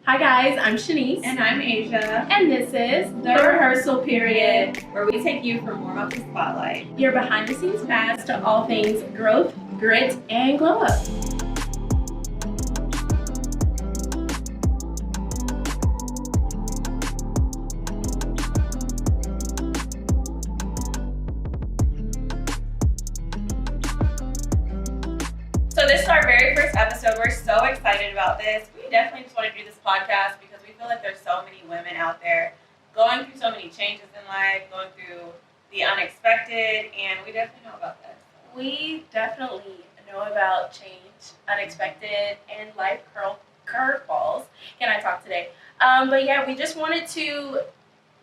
Hi guys, I'm Shanice. And I'm Asia. And this is The Rehearsal Period, where we take you from warm up to spotlight. Your behind the scenes pass to all things growth, grit, and glow up. So this is our very first episode. We're so excited about this. We definitely just want to do this podcast because we feel like there's so many women out there going through so many changes in life, going through the unexpected, and we definitely know about that. We definitely know about change, unexpected, and life curveballs. Can I talk today? But yeah, we just wanted to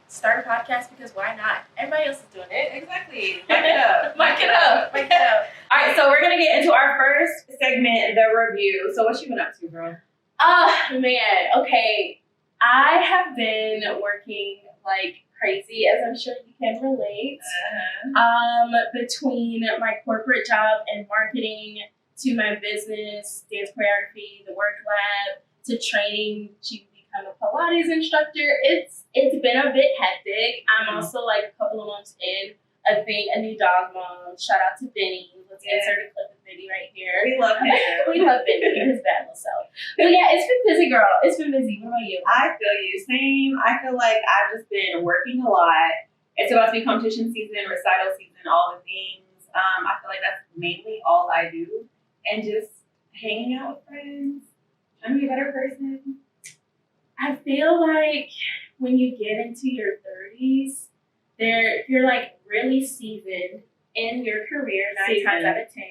start a podcast because why not? Everybody else is doing it. Exactly. Mic it up. Mic it up. Mic it up. All right, so we're going to get into our first segment, the review. So what you been up to, girl? Oh, man. Okay. I have been working like crazy, as I'm sure you can relate. Between my corporate job and marketing to my business, dance choreography, the work lab, to training to become a Pilates instructor, it's been a bit hectic. I'm also like a couple of months in of being a new dog mom. Shout out to Benny. Let's insert a clip of Benny right here. We love him. We love Benny and his bad little self. But yeah, it's been busy, girl. It's been busy. What about you? I feel you. Same. I feel like I've just been working a lot. It's about to be competition season, recital season, all the things. I feel like that's mainly all I do. And just hanging out with friends, trying to be a better person. I feel like when you get into your 30s, you're like really seasoned in your career 9 times out of 10.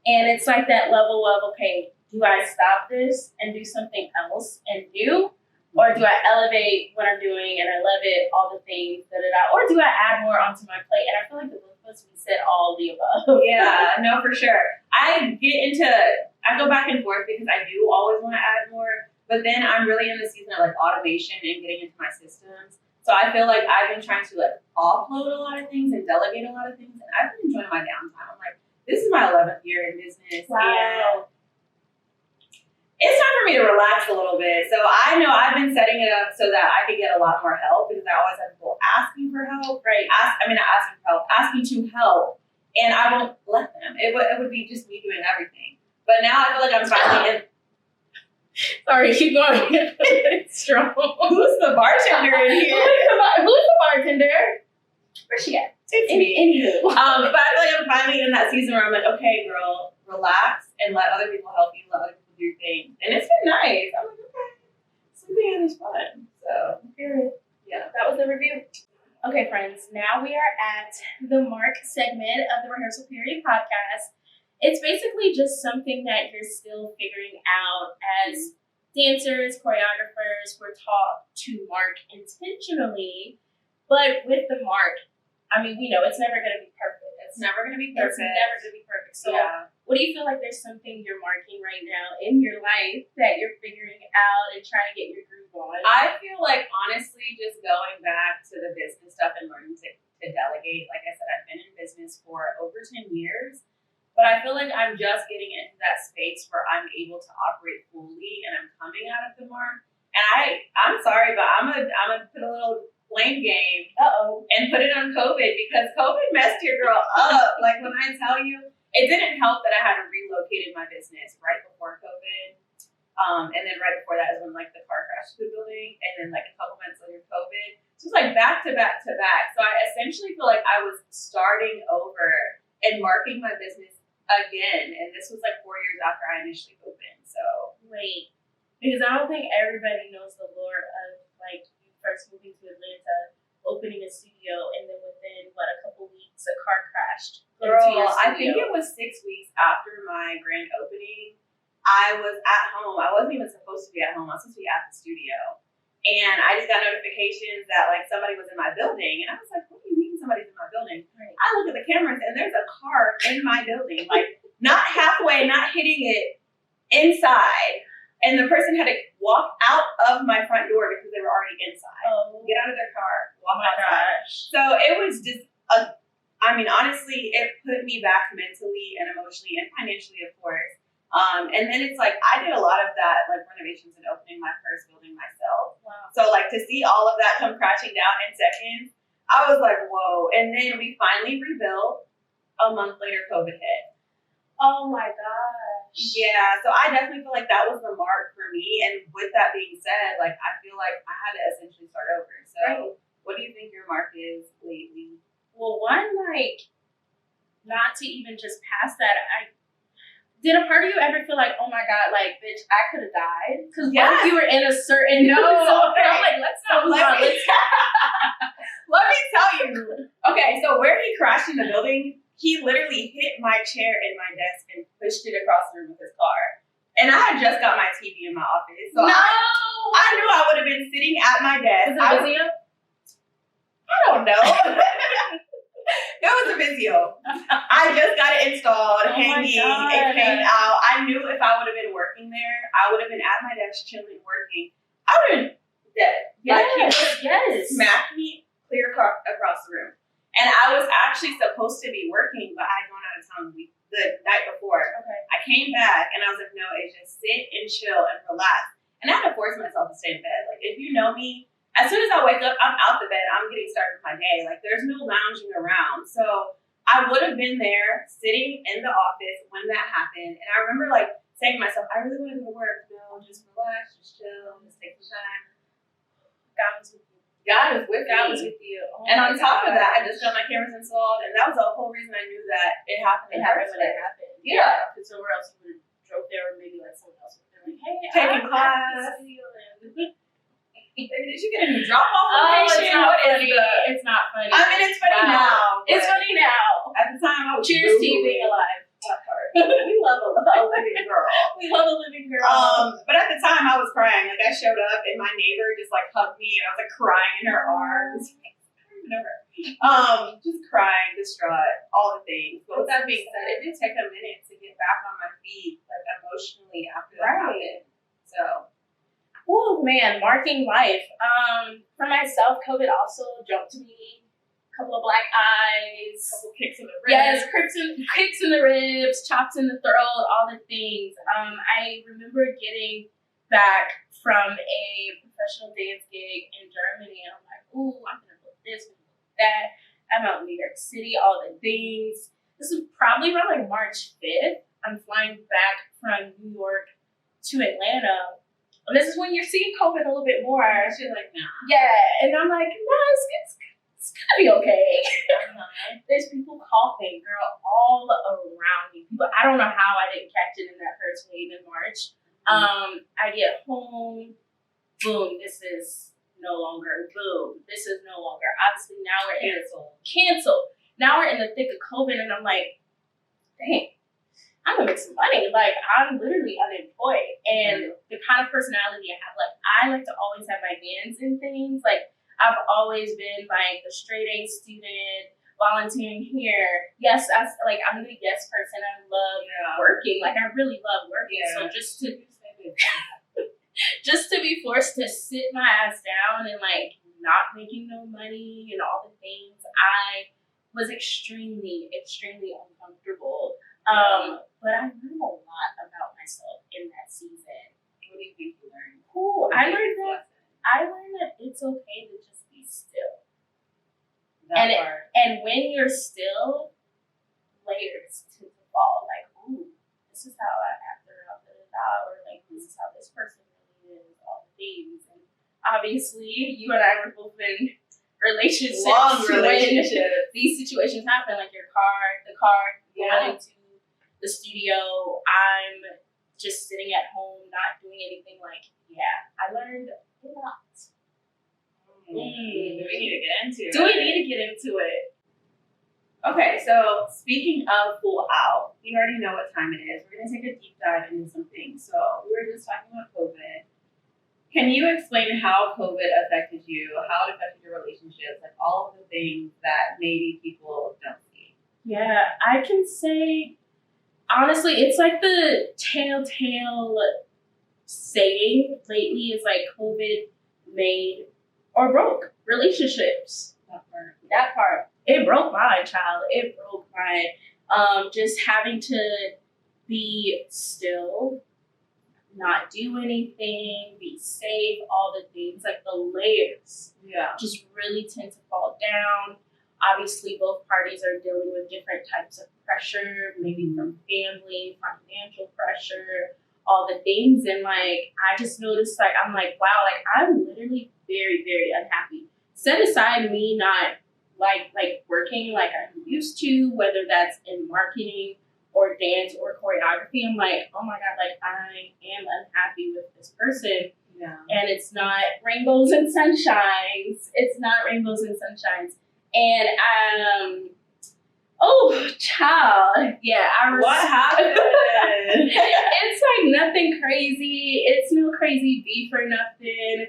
And it's like that level of, okay, do I stop this and do something else and new? Or do I elevate what I'm doing and I love it, all the things, or do I add more onto my plate? And I feel like the both of us, we said all the above. Yeah, no, for sure. I go back and forth because I do always want to add more. But then I'm really in the season of like automation and getting into my systems. So I feel like I've been trying to like offload a lot of things and delegate a lot of things. And I've been enjoying my downtime. I'm like, this is my 11th year in business. Wow. And it's time for me to relax a little bit. So I know I've been setting it up so that I could get a lot more help because I always have people asking for help. Right. Asking to help. And I won't let them. It would be just me doing everything. But now I feel like I'm finally in. Sorry, keep going. It's strong. Who's the bartender in here? Who's the bartender? Where's she at? It's me. Anywho. But I feel like I'm finally in that season where I'm like, okay, girl, relax and let other people help you, let other people do things. And it's been nice. I'm like, okay, something is fun. So, yeah, that was the review. Okay, friends, now we are at the mark segment of the Rehearsal Period podcast. It's basically just something that you're still figuring out as dancers, choreographers. We're taught to mark intentionally, but with the mark, I mean, we know it's never going to be perfect. It's never going to be perfect. So what do you feel like there's something you're marking right now in your life that you're figuring out and trying to get your groove on? I feel like, honestly, just going back to the business stuff and learning to delegate. Like I said, I've been in business for over 10 years. But I feel like I'm just getting into that space where I'm able to operate fully and I'm coming out of the mark. And I'm sorry, but I'm gonna put a little blame game and put it on COVID because COVID messed your girl up. Like when I tell you, it didn't help that I had relocated my business right before COVID. And then right before that is when like the car crashed to the building and then like a couple months later COVID. So it's like back to back to back. So I essentially feel like I was starting over and marking my business again, and this was like 4 years after I initially opened. So wait, because I don't think everybody knows the lore of like you first moving to Atlanta, opening a studio, and then within a couple weeks a car crashed. Girl, I think it was 6 weeks after my grand opening. I was at home. I wasn't even supposed to be at home. I was supposed to be at the studio, and I just got notifications that like somebody was in my building, and I was like, what do you mean somebody's in my building? Right. I look at the cameras and there's a car in my building, like not halfway, not hitting it inside. And the person had to walk out of my front door because they were already inside. Get out of their car, walk outside. Gosh. So it was just honestly, it put me back mentally and emotionally and financially, of course. And then it's like I did a lot of that, like renovations and opening my first building myself. Wow. So like to see all of that come crashing down in seconds, I was like, whoa. And then we finally rebuilt. A month later, COVID hit. Oh my gosh. Yeah, so I definitely feel like that was the mark for me. And with that being said, like I feel like I had to essentially start over. So what do you think your mark is lately? Well, one, like, not to even just pass that, did a part of you ever feel like, oh my God, like, bitch, I could have died? Because what if you were in a certain No, okay. I'm like, let's not move on. Let me tell you. Okay, so where he crashed in the building, he literally hit my chair in my desk and pushed it across the room with his car. And I had just got my TV in my office. So no! I knew I would have been sitting at my desk. Was it Vizio? I don't know. It was a Vizio. I just got it installed, hanging. It came out. I knew if I would have been working there, I would have been at my desk chilling, working. I would have been dead. Yes, like, he would have smacked me clear across the room. And I was actually supposed to be working, but I had gone out of town the night before. Okay. I came back and I was like, no, it's just sit and chill and relax. And I had to force myself to stay in bed. Like, if you know me, as soon as I wake up, I'm out the bed. I'm getting started with my day. Like, there's no lounging around. So I would have been there sitting in the office when that happened. And I remember, like, saying to myself, I really want to go to work. No, just relax, just chill, just take some time. God was with you. God was with God me. was with you. Oh and on top of that, I just got my cameras installed, and that was the whole reason I knew that it happened. It happened when it happened. Yeah. Because somewhere else you would have drove there, or maybe like someone else would have been like, hey, taking class. Did you get a new drop off It's location? not What funny. is the? It's not funny. I mean, it's funny now. It's funny now. At the time, I was. Cheers to you being alive. That part. We love a living girl. We love a living girl. But at the time, I was crying. Like, I showed up, and my neighbor just like hugged me, and I was like crying in her arms. Just crying, distraught, all the things. But with that being said, it did take a minute to get back on my feet, like emotionally after that happened. So. Oh man, marking life. For myself, COVID also jumped to me. Couple of black eyes, couple kicks in the ribs. Yes, kicks in the ribs, chops in the throat, all the things. I remember getting back from a professional dance gig in Germany, and I'm like, ooh, I'm gonna book this, I'm gonna book that. I'm out in New York City, all the things. This is probably around like March 5th. I'm flying back from New York to Atlanta. And this is when you're seeing COVID a little bit more. She's like, nah. Yeah, and I'm like, no, it's gonna be okay. There's people coughing, girl, all around me. People, I don't know how I didn't catch it in that first wave in March. I get home, boom, this is no longer, boom, this is no longer. Obviously, now we're canceled. Now we're in the thick of COVID, and I'm like, dang, I'm gonna make some money. Like, I'm literally unemployed. And the kind of personality I have, like, I like to always have my hands in things. Like, I've always been like the straight A student, volunteering here. Yes, I'm the yes person. I love working. Like, I really love working. So just to be forced to sit my ass down and like not making no money and all the things, I was extremely, extremely uncomfortable. But I learned a lot about myself in that season. What do you think you learned? I learned that it's okay to just be still. And when you're still, layers tend to fall. Like, ooh, this is how I acted out, or like, this is how this person really is, all the things. And obviously, you and I were both in relationships. Long When relationships. these situations happen, like the car, going into the studio, I'm just sitting at home, not doing anything. Like, I learned a lot. Do we need to get into it? Do we need to get into it? Okay, so speaking of full out, you already know what time it is. We're going to take a deep dive into some things. So we were just talking about COVID. Can you explain how COVID affected you, how it affected your relationships, like all of the things that maybe people don't see? Yeah, I can say, honestly, it's like the telltale saying lately is like COVID made or broke relationships. That part. It broke mine, child. It broke mine. Just having to be still, not do anything, be safe, all the things, like the layers just really tend to fall down. Obviously, both parties are dealing with different types of pressure, maybe from family, financial pressure, all the things. And like, I just noticed, like, I'm like, wow, like, I'm literally very, very unhappy. Set aside me not like working like I'm used to, whether that's in marketing or dance or choreography. I'm like, oh my God, like, I am unhappy with this person. Yeah. And it's not rainbows and sunshines. It's not rainbows and sunshines. And oh, child, yeah, what happened? It's like nothing crazy. It's no crazy beef or nothing.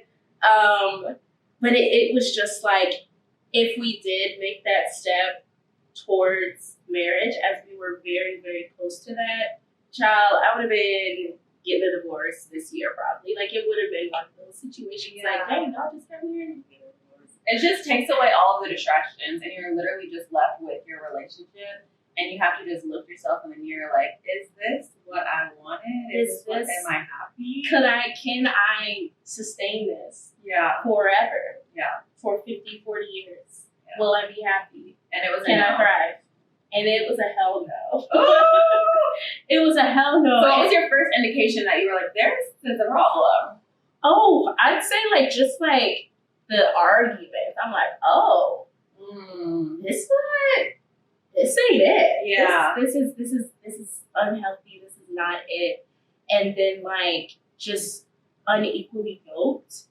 But it was just like, if we did make that step towards marriage, as we were very, very close to that, child, I would have been getting a divorce this year probably. Like, it would have been one of those situations like, dang, y'all just got married and get a divorce. It just takes away all of the distractions, and you're literally just left with your relationship, and you have to just look yourself in the mirror like, is this what I wanted? Am I happy? Can I sustain this forever? Yeah. For 50, 40 years. Yeah. Will I be happy? And it was Can I thrive? And it was a hell no. It was a hell no. So what was your first indication that you were like, there's a problem? Oh, I'd say like just like the arguments. I'm like, oh, this ain't it. Yeah. This is unhealthy. This is not it. And then like just unequally yoked.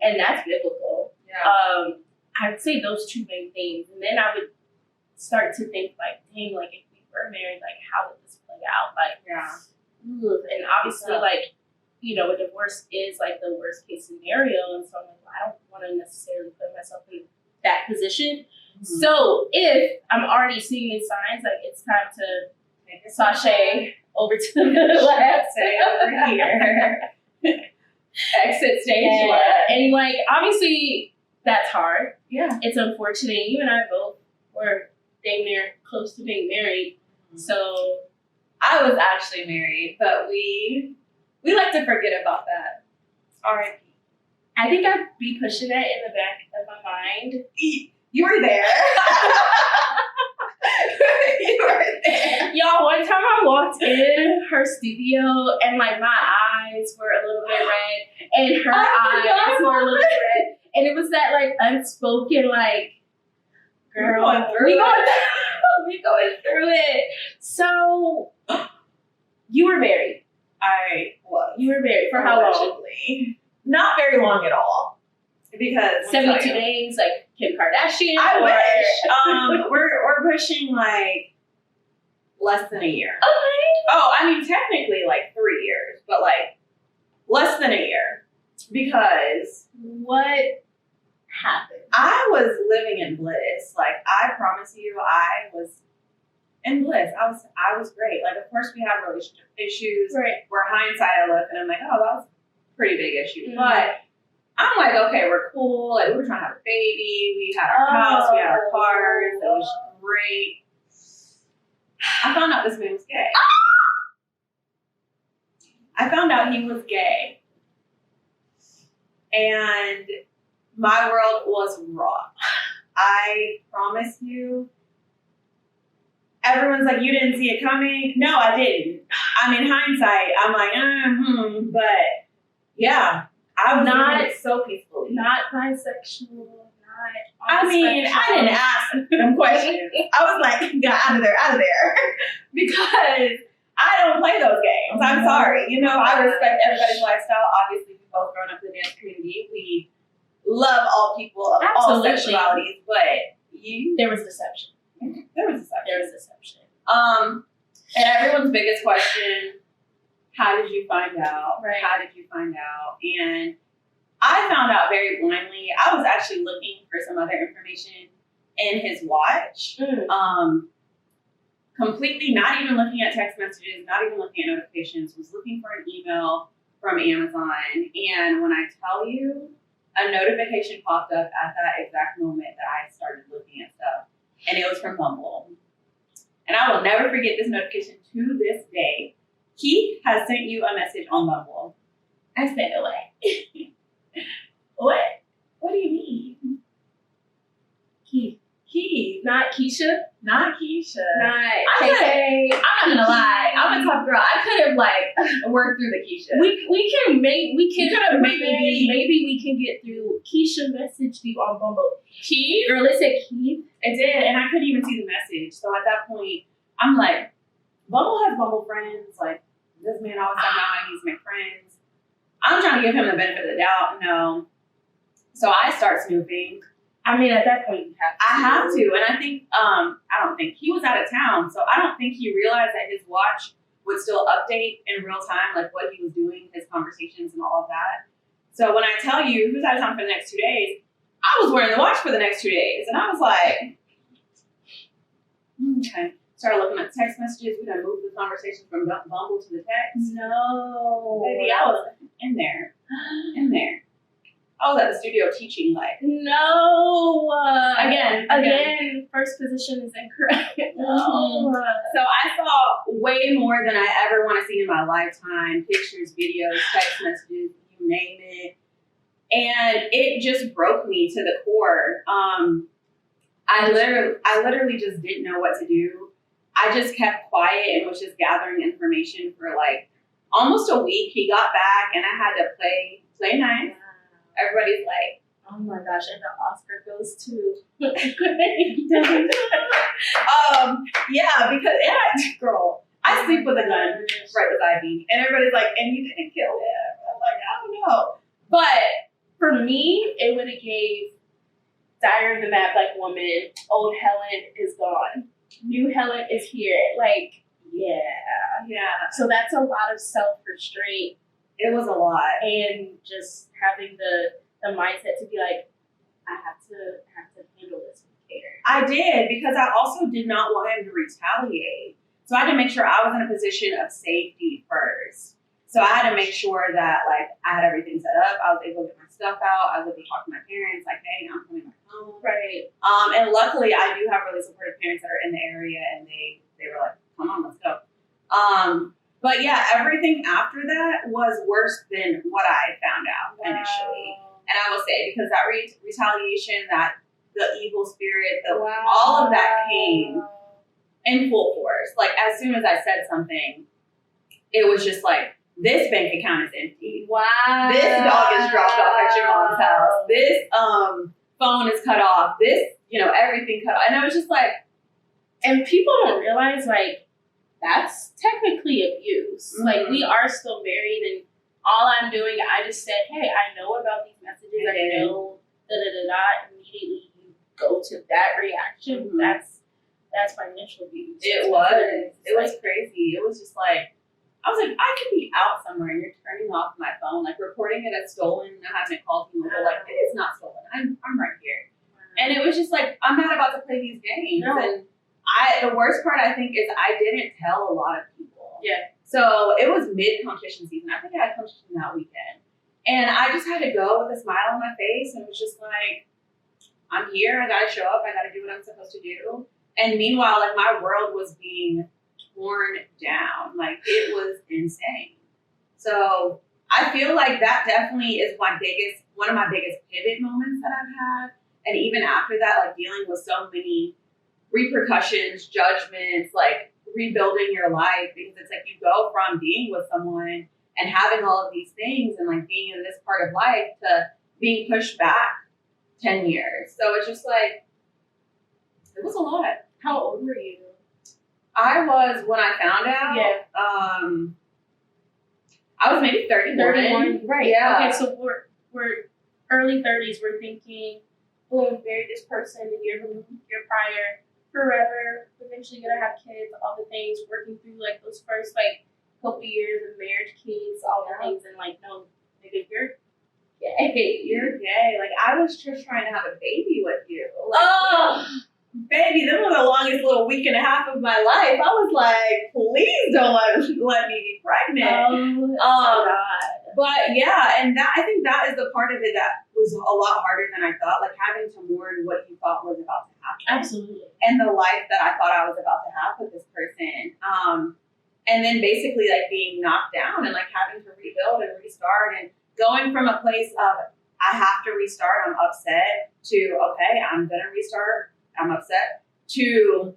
And that's biblical. Yeah. I would say those two main things. And then I would start to think like, dang, like if we were married, like how would this play out? Like, and obviously like, you know, a divorce is like the worst case scenario. And so I'm like, well, I don't want to necessarily put myself in that position. Mm-hmm. So if I'm already seeing these signs, like it's time to sashay over to the left. Say over here. Exit stage left. And like, obviously that's hard. Yeah. It's unfortunate. You and I both were dang near close to being married. Mm-hmm. So I was actually married, but we like to forget about that. R.I.P. I think I'd be pushing that in the back of my mind. You were there. You were there. Y'all, one time I walked in her studio and like my eyes were a little bit red and her eyes were a little bit red. And it was that like unspoken like, girl, we going through it. So you were married. I was. You were married for how long? Not very long at all. Because 72 days, like Kim Kardashian. I wish. We're pushing like less than a year. Okay. Oh, I mean technically like 3 years, but like less than a year. Because what happened? I was living in bliss. Like I promise you, I was in bliss. I was great. Like of course we have relationship issues. Right. Where hindsight I look and I'm like, oh, that was a pretty big issue. Mm-hmm. But I'm like, okay, we're cool. Like we were trying to have a baby. We had our house. We had our cars. It was great. I found out this man was gay. I found out he was gay. And my world was rocked. I promise you. Everyone's like, you didn't see it coming? No, I didn't. I mean, hindsight, I'm like, but yeah. I'm not so peacefully. Not bisexual, I mean, I didn't ask them questions. I was like, get out of there. Because I don't play those games. I'm sorry. You know, I respect everybody's lifestyle. Obviously, we've both grown up in the dance community. We love all people of all sexualities, but there was deception. There was deception. And everyone's biggest question, how did you find out? Right. How did you find out? And I found out very blindly. I was actually looking for some other information in his watch. Completely not even looking at text messages, not even looking at notifications, was looking for an email from Amazon. And when I tell you, a notification popped up at that exact moment that I started looking at stuff. And it was from Bumble. And I will never forget this notification to this day. Keith has sent you a message on Bumble. I said, what? What? What do you mean? Keith. Not Keisha. Not Keisha. Not I'm KK. not gonna lie. I'm a tough girl. I could have like worked through the Keisha. Maybe we can get through. Keisha messaged you on Bumble. Keith? Girl, it said Keith. It did, and I couldn't even see the message. So at that point, I'm like, Bumble has Bumble friends. Like, this man always talking about how he's my friends. I'm trying to give him the benefit of the doubt. No. So I start snooping. I mean, at that point, you have to. I have to, and I think, I don't think he was out of town, so I don't think he realized that his watch would still update in real time, like what he was doing, his conversations, and all of that. So when I tell you who's out of town for the next 2 days, I was wearing the watch for the next 2 days, and I was like, okay. Started looking at text messages. We done moved the conversation from Bumble to the text. No. Baby, I was in there. I was at the studio teaching, like. No. Again, first position is incorrect. No. So I saw way more than I ever want to see in my lifetime. Pictures, videos, text messages, you name it. And it just broke me to the core. I literally just didn't know what to do. I just kept quiet and was just gathering information for like almost a week. He got back and I had to play nice. Everybody's like, oh my gosh, and the Oscar goes to yeah, because I sleep with a gun right beside me, and everybody's like, and you didn't kill him. I'm like, I don't know, but for me, it would have gave Diary of the Mad Black Woman. Old Helen is gone. New Helen is here. Like, yeah. So that's a lot of self-restraint. It was a lot, and just having the mindset to be like, I have to handle this with care. I did, because I also did not want him to retaliate. So I had to make sure I was in a position of safety first. So I had to make sure that like I had everything set up. I was able to get my stuff out. I was able to talk to my parents, like, hey, I'm coming back home. Right. And luckily I do have really supportive parents that are in the area, and they were like, come on, let's go. But yeah, everything after that was worse than what I found out initially. And I will say, because that retaliation, that the evil spirit, all of that came in full force. Like, as soon as I said something, it was just like, this bank account is empty. Wow. This dog is dropped off at your mom's house. This phone is cut off. This, everything cut off. And I was just like, and people don't realize, like, that's technically abuse. Mm-hmm. Like, we are still married, and all I'm doing, I just said, hey, I know about these messages. I know, immediately you go to that reaction. Mm-hmm. That's financial abuse. It was crazy. It was just like, I was like, I could be out somewhere and you're turning off my phone, like reporting it as stolen. I haven't called you, but like, it is not stolen. I'm right here. And it was just like, I'm not about to play these games. No. And the worst part, I think, is I didn't tell a lot of people. Yeah. So it was mid-competition season. I think I had competition that weekend. And I just had to go with a smile on my face, and it was just like, I'm here. I got to show up. I got to do what I'm supposed to do. And meanwhile, like, my world was being torn down. Like, it was insane. So I feel like that definitely is one of my biggest pivot moments that I've had. And even after that, like, dealing with so many repercussions, judgments, like rebuilding your life, because it's like you go from being with someone and having all of these things and like being in this part of life to being pushed back 10 years. So it's just like, it was a lot. How old were you? I was, when I found out, I was maybe 31. Right. Yeah. Okay, so we're early 30s. We're thinking, boom, marry this person a year prior, forever, eventually gonna have kids, all the things, working through like those first like couple years of marriage, kids, all the things, and like, no, nigga, you're gay. You're gay. Like, I was just trying to have a baby with you. Like, baby, this was the longest little week and a half of my life. I was like, please don't let me be pregnant. Oh God. But yeah, and that, I think that is the part of it that was a lot harder than I thought. Like, having to mourn what you thought was about to happen. Absolutely. And the life that I thought I was about to have with this person. and then basically like being knocked down and like having to rebuild and restart and going from a place of I have to restart, I'm upset, to okay, I'm gonna restart, I'm upset, to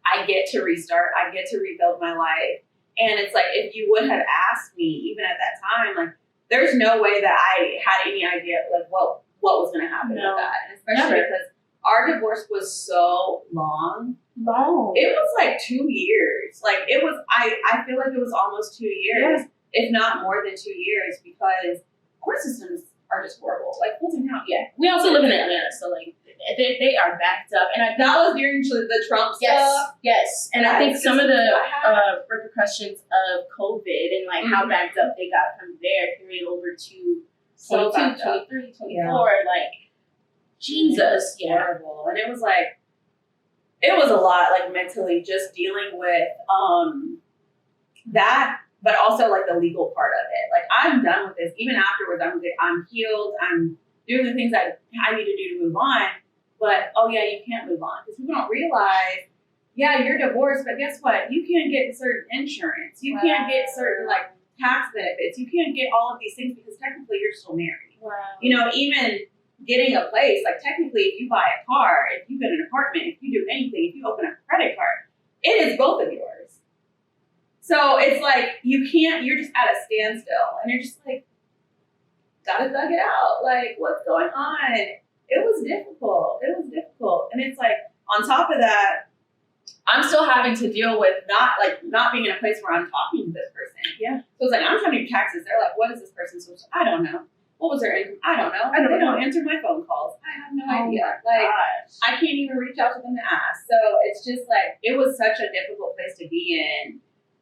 I get to restart, I get to rebuild my life. And it's like, if you would have asked me even at that time, like there's no way that I had any idea like what was gonna happen with that. And especially because our divorce was so long. It was like 2 years. Like it was I feel like it was almost 2 years, if not more than 2 years, because court systems are just horrible. Like closing out. Yeah. We also live in Atlanta, so like they are backed up. And I that was during the Trump stuff. Yes. And I think some of the repercussions of COVID and like how backed up they got from there carried over to 22, 23, 24, like Jesus. Horrible. And it was like it was a lot, like mentally just dealing with that, but also like the legal part of it. Like I'm done with this. Even afterwards, I'm healed. I'm doing the things that I need to do to move on. But oh yeah, you can't move on because people don't realize. Yeah, you're divorced, but guess what? You can't get certain insurance. You can't get certain like tax benefits. You can't get all of these things because technically you're still married. Wow. You know, even getting a place, like technically if you buy a car, if you get an apartment, if you do anything, if you open a credit card, it is both of yours. So it's like you're just at a standstill and you're just like, gotta thug it out. Like, what's going on? It was difficult. And it's like, on top of that, I'm still having to deal with not being in a place where I'm talking to this person. Yeah. So it's like, I'm trying to do taxes. They're like, what is this person's social? I don't know. What was their income? I don't know. They don't answer my phone calls. I have no idea. Like, I can't even reach out to them to ask. So it's just like, it was such a difficult place to be in.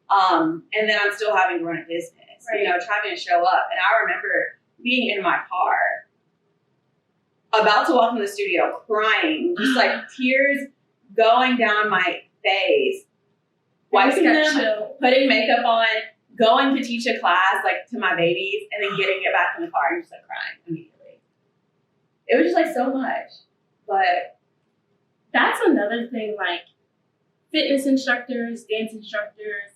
And then I'm still having to run a business, you know, trying to show up. And I remember being in my car, about to walk in the studio, crying, just like tears going down my face, wiping them, putting makeup on, going to teach a class, like to my babies, and then getting it back in the car and just like crying immediately. It was just like so much. But that's another thing, like fitness instructors, dance instructors,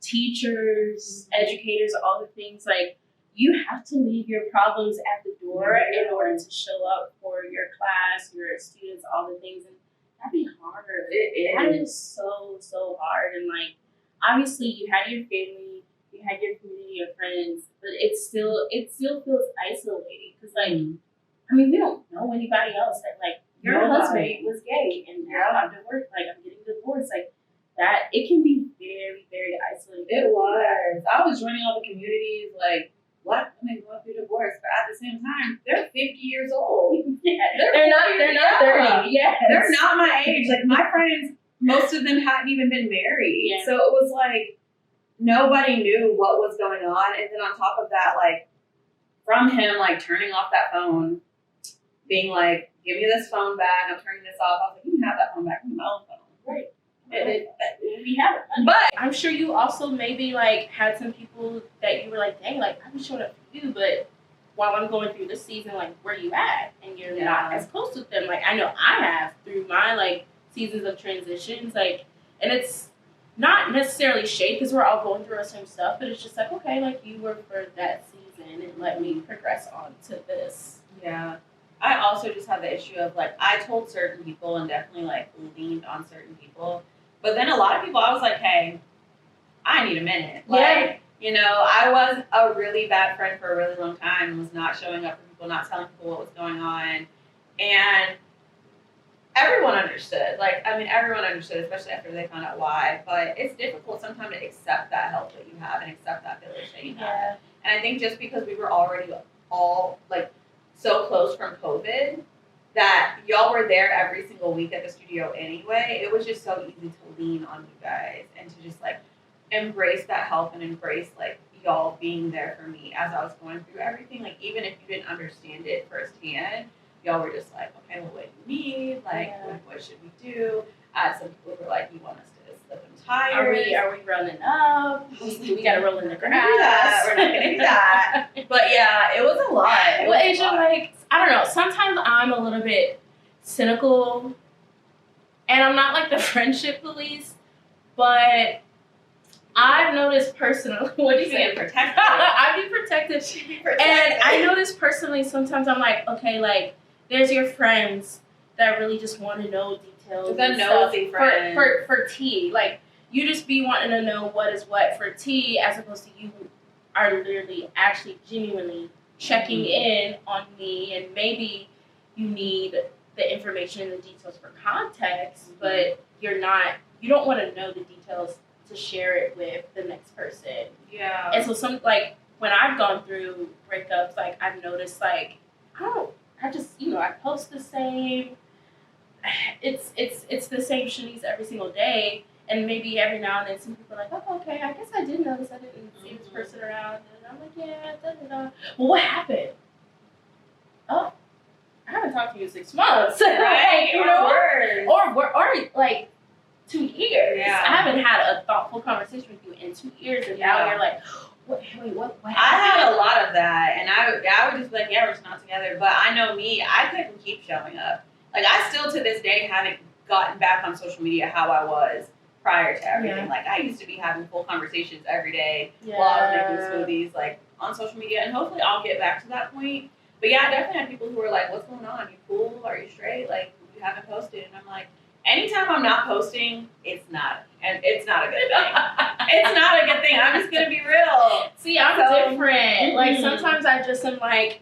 teachers, educators, all the things, like you have to leave your problems at the door in order to show up for your class, your students, all the things. And that'd be harder. That is so hard. And like, obviously you had your family, you had your community of friends, but it still feels isolating. Because like, I mean, we don't know anybody else that like, your husband was gay and now I'm divorced, like I'm getting divorced. Like that, it can be very, very isolating. It was. I was joining all the communities, like, Black women going through divorce, but at the same time, they're 50 years old. They're not 30. Yeah. They're not my age. Like my friends, most of them hadn't even been married. Yeah. So it was like nobody knew what was going on. And then on top of that, like from him like turning off that phone, being like, give me this phone back, I'm turning this off. I was like, you can have that phone back, my own phone. Right. We have it. But I'm sure you also maybe like had some people that you were like, dang, like I'm showing up for you, but while I'm going through this season, like where you at? And you're not as close with them. Like I know I have through my like seasons of transitions, like, and it's not necessarily shade because we're all going through our same stuff, but it's just like, okay, like you were for that season and let me progress on to this. Yeah. I also just had the issue of like I told certain people and definitely like leaned on certain people. But then a lot of people, I was like, hey, I need a minute. Like, you know, I was a really bad friend for a really long time, was not showing up for people, not telling people what was going on. And everyone understood. Like, I mean, everyone understood, especially after they found out why. But it's difficult sometimes to accept that help that you have and accept that village that you have. And I think just because we were already all, like, so close from COVID, that y'all were there every single week at the studio anyway, it was just so easy to lean on you guys and to just like embrace that help and embrace like y'all being there for me as I was going through everything. Like even if you didn't understand it firsthand, y'all were just like, okay, well, what do you need? Like, what should we do? Some people were like, you want us to slip them tires? Are we rolling up? We gotta roll in the grass. We're not gonna do that. But yeah, it was a lot. Well, Asia, like, I don't know. Sometimes I'm a little bit cynical, and I'm not like the friendship police, but I've noticed personally. What do you say? Protective. I'd be protective. And I noticed personally. Sometimes I'm like, okay, like there's your friends that really just want to know details. The nosy friend for tea. Like you just be wanting to know what is what for tea, as opposed to you are literally actually genuinely checking in on me, and maybe you need the information and the details for context, but you don't want to know the details to share it with the next person. Yeah. And so like when I've gone through breakups, like I've noticed like I just I post the same. It's the same shitties every single day, and maybe every now and then some people are like, oh, okay, I guess I did notice I didn't see this person around, and I'm like, yeah, da da da. Well, what happened? Oh, I haven't talked to you in 6 months, right? or like 2 years. Yeah. I haven't had a thoughtful conversation with you in 2 years, and now you're like, what happened? I had a lot of that, and I would just be like, yeah, we're just not together. But I know me, I couldn't keep showing up. Like, I still to this day haven't gotten back on social media how I was prior to everything. Yeah. Like, I used to be having full conversations every day while I was making smoothies, like, on social media, and hopefully I'll get back to that point. But yeah, I definitely had people who were like, what's going on? You cool? Are you straight? Like, you haven't posted. And I'm like, anytime I'm not posting, it's not a good thing. It's not a good thing. I'm just going to be real. See, I'm different. Like, sometimes I just am like,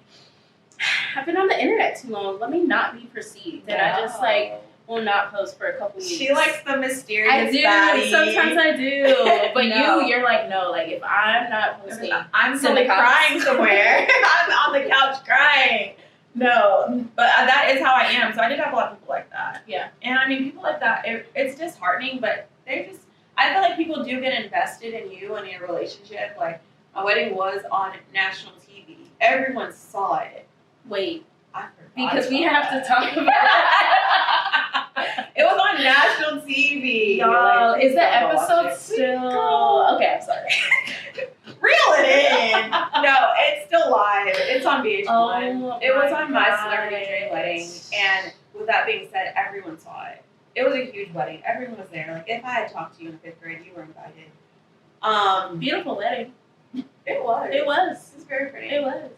I've been on the internet too long. Let me not be perceived. And I just, like, will not post for a couple weeks. She likes the mysterious I do. baddie. Sometimes I do. But you're like, no. Like, if I'm not posting, I'm still crying somewhere. I'm on the couch crying. No, but that is how I am. So I did have a lot of people like that. Yeah. And I mean, people like that, it's disheartening, but I feel like people do get invested in you and your relationship. Like, my wedding was on national TV. Everyone saw it. Wait. I forgot. Because we have to talk about it. It was on national TV. Y'all, is the episode still... Okay, I'm sorry. Reel it in. No, it's still live. It's on VH1. Oh, it was on my celebrity dream wedding. And with that being said, everyone saw it. It was a huge wedding. Everyone was there. Like, if I had talked to you in 5th grade, you were invited. Beautiful wedding. It was. It was. It was very pretty. It was.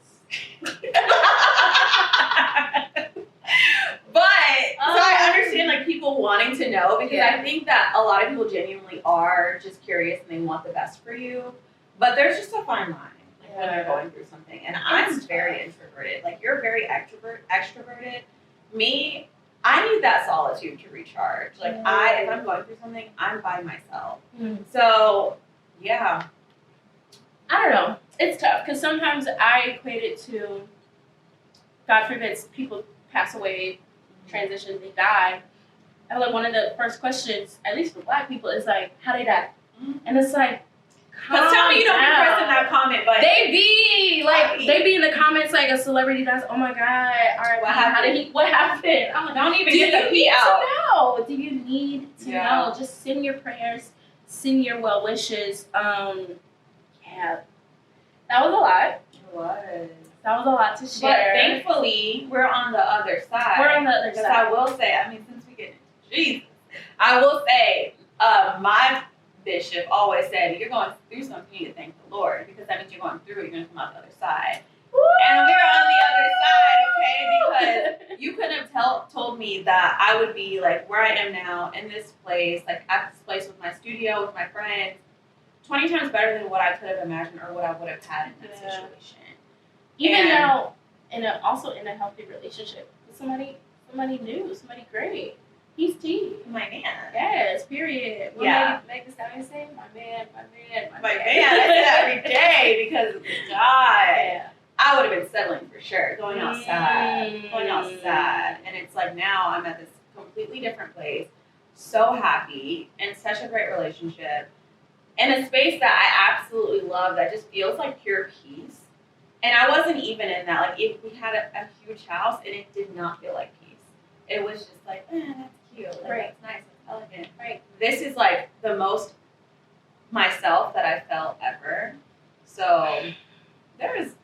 But so I understand like people wanting to know, because I think that a lot of people genuinely are just curious and they want the best for you. But there's just a fine line when you're going through something. And I'm very introverted. Like, you're very extroverted. Me, I need that solitude to recharge. Like, if I'm going through something, I'm by myself. So, yeah. I don't know. It's tough because sometimes I equate it to, God forbid, people pass away, transition, they die. I feel like one of the first questions, at least for Black people, is like, how they die? And it's like, but tell me you don't be pressing that comment button. They be in the comments like a celebrity dies. Oh my God! What happened? I'm like, don't even get the pee out. No. Do you need to know? Just send your prayers, send your well wishes. Yeah, that was a lot. It was. That was a lot to share. But thankfully, we're on the other side. We're on the other side. I will say, I mean, since we get into Jesus, I will say, my bishop always said, you're going through something, you need to thank the Lord, because that means you're going through it, you're going to come out the other side. Woo! And we're on the other side, okay? Because you couldn't have told me that I would be like where I am now, in this place, like at this place with my studio, with my friends, 20 times better than what I could have imagined or what I would have had in that situation. Even now, also in a healthy relationship with somebody new, somebody great. He's T. My man. Yes, period. Meg Thee Stallion say, my man. I say that every day because of the guy. Yeah. I would have been settling for sure, going outside. And it's like now I'm at this completely different place, so happy, and such a great relationship, in a space that I absolutely love that just feels like pure peace. And I wasn't even in that. Like, if we had a huge house and it did not feel like peace. It was just like, that's cute. Like, right. That's nice. That's elegant. Right. This is like the most myself that I felt ever. So there's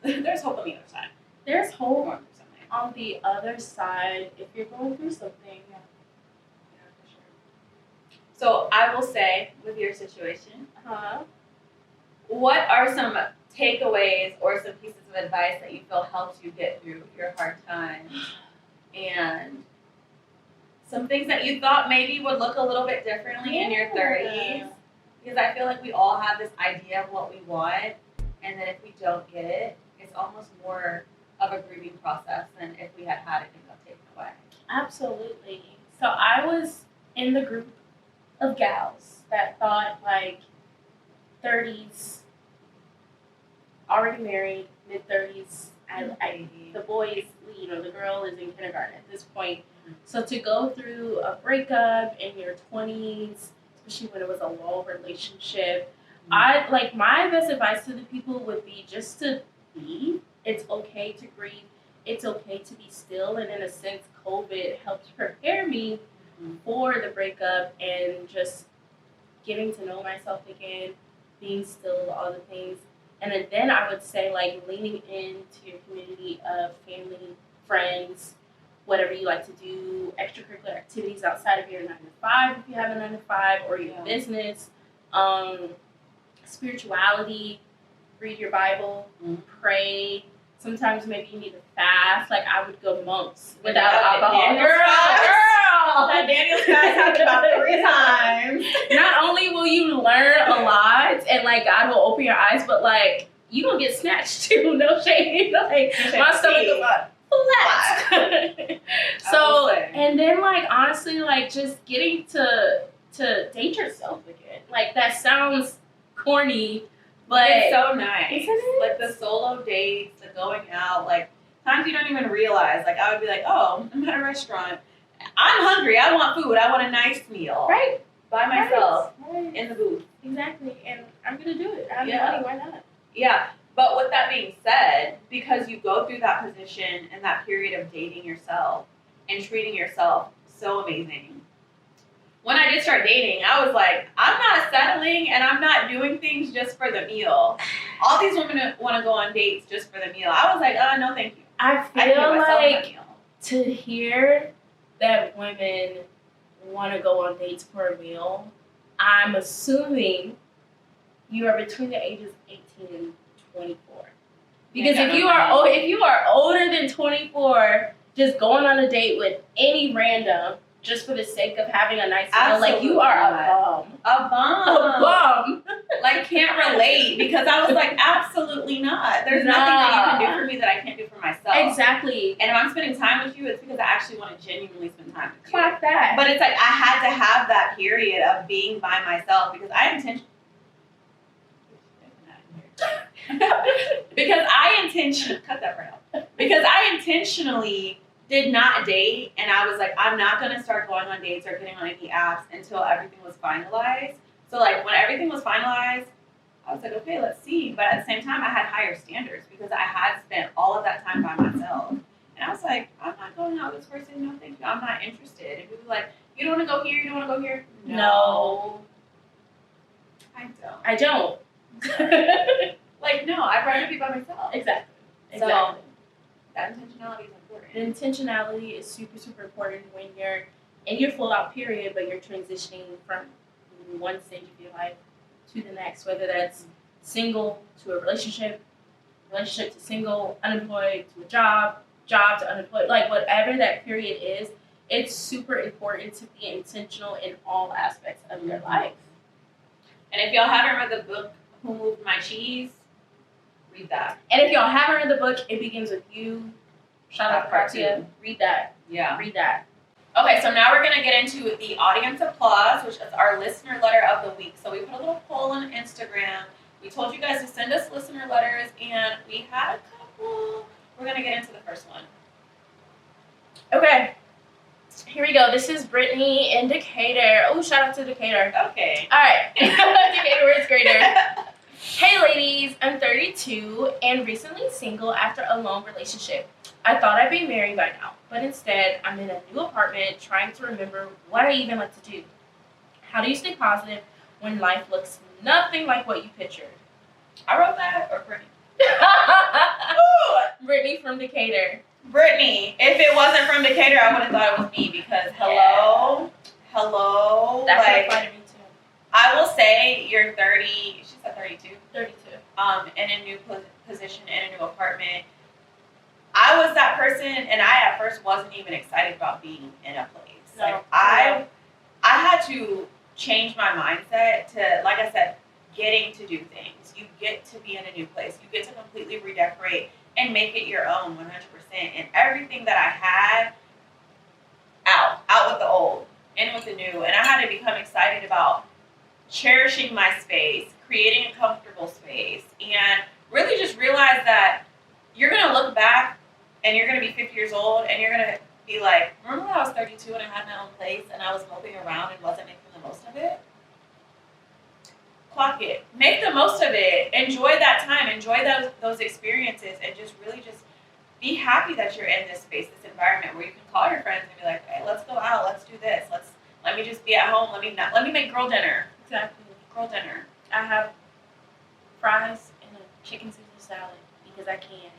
hope on the other side. There's hope on the other side if you're going through something. Yeah, for sure. So I will say, with your situation, what are some takeaways or some pieces of advice that you feel helped you get through your hard times? And some things that you thought maybe would look a little bit differently in your 30s? Because I feel like we all have this idea of what we want, and then if we don't get it, it's almost more of a grieving process than if we had had it and got taken away. Absolutely. So I was in the group of gals that thought like 30s, already married, mid-30s, the boys, the girl is in kindergarten at this point. So to go through a breakup in your 20s, especially when it was a long relationship, my best advice to the people would be just to be. It's okay to grieve. It's okay to be still. And in a sense, COVID helped prepare me for the breakup and just getting to know myself again, being still, all the things. And then I would say, like, leaning into your community of family, friends, whatever you like to do, extracurricular activities outside of your 9 to 5 if you have a 9 to 5, or your business, spirituality, read your Bible, pray. Sometimes maybe you need to fast. Like, I would go months without alcohol. Girl! That Daniel's fast happened about 3 times. Not only will you learn a lot and, like, God will open your eyes, but, like, you gonna get snatched too. No shade. Like, my stomach is like, flat. So, and then, like, honestly, like, just getting to date yourself again. Like, that sounds corny, but it's so nice. Isn't it? Like, the solo dates, the going out, like, times you don't even realize. Like, I would be like, oh, I'm at a restaurant. I'm hungry. I want food. I want a nice meal. Right. By myself. Right. In the booth. Exactly. And I'm going to do it. I have money. Why not? Yeah. But with that being said, because you go through that position and that period of dating yourself and treating yourself so amazing. When I did start dating, I was like, I'm not settling and I'm not doing things just for the meal. All these women want to go on dates just for the meal. I was like, no, thank you. I feel like to hear that women want to go on dates for a meal, I'm assuming you are between the ages of 18 and 24. Because if you are older than 24, just going on a date with any random just for the sake of having a nice meal, like, you are a bum. A bum. Like, can't relate, because I was like, absolutely not. There's nothing that you can do for me that I can't do for myself. Exactly. And if I'm spending time with you, it's because I actually want to genuinely spend time with you. Clock that. But it's like I had to have that period of being by myself because I intentionally cut that part out. Because I intentionally did not date, and I was like, I'm not going to start going on dates or getting on any apps until everything was finalized. So, like, when everything was finalized, I was like, okay, let's see. But at the same time, I had higher standards because I had spent all of that time by myself. And I was like, I'm not going out with this person. No, thank you. I'm not interested. And people were like, you don't want to go here? You don't want to go here? No. I don't. Like, no, I'd rather be by myself. Exactly. So, that intentionality is important. The intentionality is super, super important when you're in your full out period, but you're transitioning from one stage of your life to the next, whether that's single to a relationship to single, unemployed to a job to unemployed, like, whatever that period is, it's super important to be intentional in all aspects of your life. And if y'all haven't read the book, Who Moved My Cheese, read that. And if y'all haven't read the book, It Begins With You, shout out to Katia, read that. Yeah. Read that. Okay, so now we're going to get into the audience applause, which is our listener letter of the week. So we put a little poll on Instagram. We told you guys to send us listener letters, and we had a couple. We're going to get into the first one. Okay. Here we go. This is Brittany in Decatur. Oh, shout out to Decatur. Okay. All right. Decatur, where's greater? Hey, ladies. I'm 32 and recently single after a long relationship. I thought I'd be married by now, but instead, I'm in a new apartment trying to remember what I even like to do. How do you stay positive when life looks nothing like what you pictured? I wrote that, or Brittany? Brittany from Decatur. Brittany, if it wasn't from Decatur, I would have thought it was me because hello. That could apply to me too. I will say you're 30. She said 32. 32. In a new position, in a new apartment. I was that person, and I at first wasn't even excited about being in a place. No. Like I had to change my mindset to, like I said, getting to do things. You get to be in a new place. You get to completely redecorate and make it your own 100%. And everything that I had, out with the old, in with the new. And I had to become excited about cherishing my space, creating a comfortable space, and really just realize that you're going to look back and you're going to be 50 years old and you're going to be like, remember when I was 32 and I had my own place and I was moping around and wasn't making the most of it? Clock it. Make the most of it. Enjoy that time. Enjoy those experiences, and just really just be happy that you're in this space, this environment where you can call your friends and be like, hey, let's go out. Let's do this. Let me just be at home. Let me make girl dinner. Exactly. Girl dinner. I have fries and a chicken Caesar salad because I can.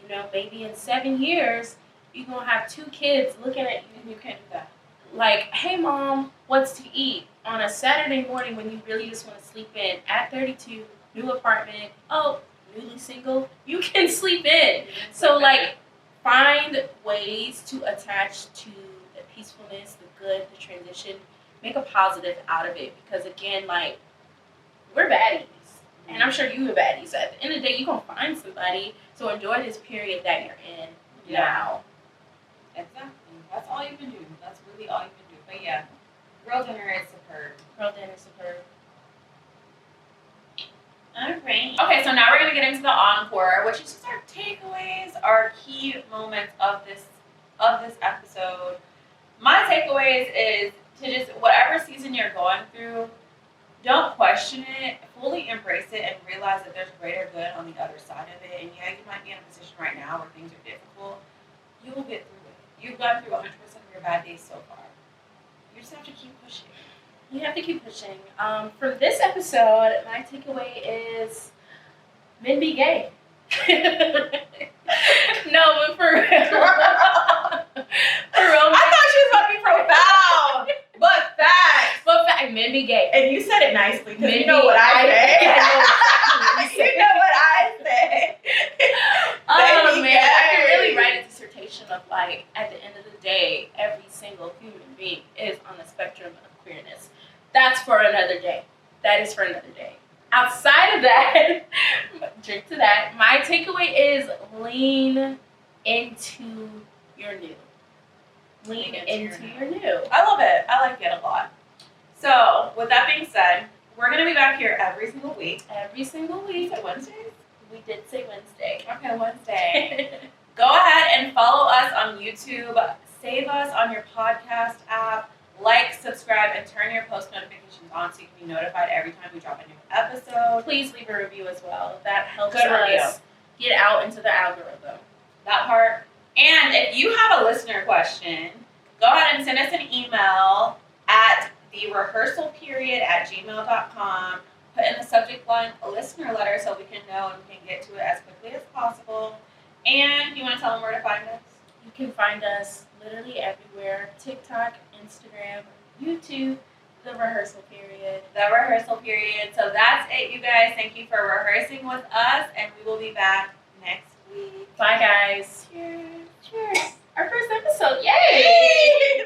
You know, maybe in 7 years, you're going to have 2 kids looking at you. And you can't do that. Like, hey, Mom, what's to eat? On a Saturday morning when you really just want to sleep in. At 32, new apartment, newly single, you can sleep in. So, like, find ways to attach to the peacefulness, the good, the transition. Make a positive out of it. Because, again, like, we're baddies. And I'm sure you are baddies. So at the end of the day, you're going to find somebody. So enjoy this period that you're in now. Exactly. That's all you can do. That's really all you can do. But yeah, girl dinner is superb. Girl dinner is superb. Alright. Okay, so now we're gonna get into the encore, which is just our takeaways, our key moments of this episode. My takeaways is to just whatever season you're going through, don't question it, fully embrace it, and realize that there's greater good on the other side of it. And yeah, you might be in a position right now where things are difficult. You will get through it. You've gone through 100% of your bad days so far. You just have to keep pushing. You have to keep pushing. For this episode, my takeaway is men be gay. No, but for real. I thought she was about to be profound, but facts. Men be gay. And you said it nicely, because you know what I say. You know what I say. Oh, man. I can really write a dissertation of, like, at the end of the day, every single human being is on the spectrum of queerness. That's for another day. That is for another day. Outside of that, drink to that, my takeaway is lean into your new. Lean into your new. I love it. I like it a lot. So, with that being said, we're going to be back here every single week. Every single week. Is it Wednesdays? We did say Wednesday. Okay, Wednesday. Go ahead and follow us on YouTube. Save us on your podcast app. Like, subscribe, and turn your post notifications on so you can be notified every time we drop a new episode. Please leave a review as well. That helps Good review. us get out into the algorithm. That part. And if you have a listener question, go ahead and send us an email at therehearsalperiod@gmail.com. Put in the subject line a listener letter so we can know and we can get to it as quickly as possible. And you want to tell them where to find us? You can find us literally everywhere. TikTok, Instagram, YouTube, The Rehearsal Period. The Rehearsal Period. So that's it, you guys. Thank you for rehearsing with us, and we will be back next week. Bye, guys. Cheers. Cheers. Our first episode. Yay!